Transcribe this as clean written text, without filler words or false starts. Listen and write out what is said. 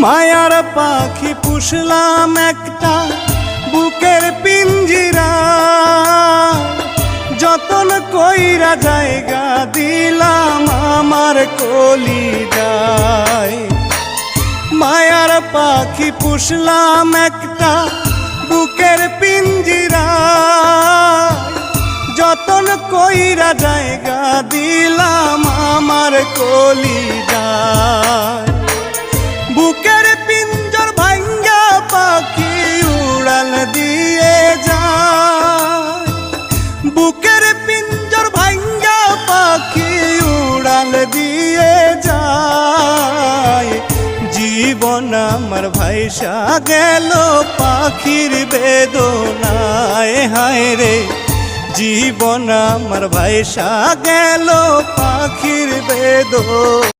মায়ার পাখি পুষলাম একটা বুকের পিঞ্জিরা, যতন কইরা জায়গা দিলাম আমার কলিজায়। মায়ার পাখি পুষলাম একটা বুকের পিঞ্জিরা, যতন কইরা জায়গা দিলাম আমার কলিজায়। বুকের পিঞ্জর ভাঙ্গা পাখি উড়াল দিয়ে যায়, বুকের পিঞ্জর ভাঙ্গা পাখি উড়াল দিয়ে যায়। জীবন আমার ভাইসা গেল পাখির বেদনায়, হায় রে জীবন আমার ভাইসা গেল পাখির বেদনায়।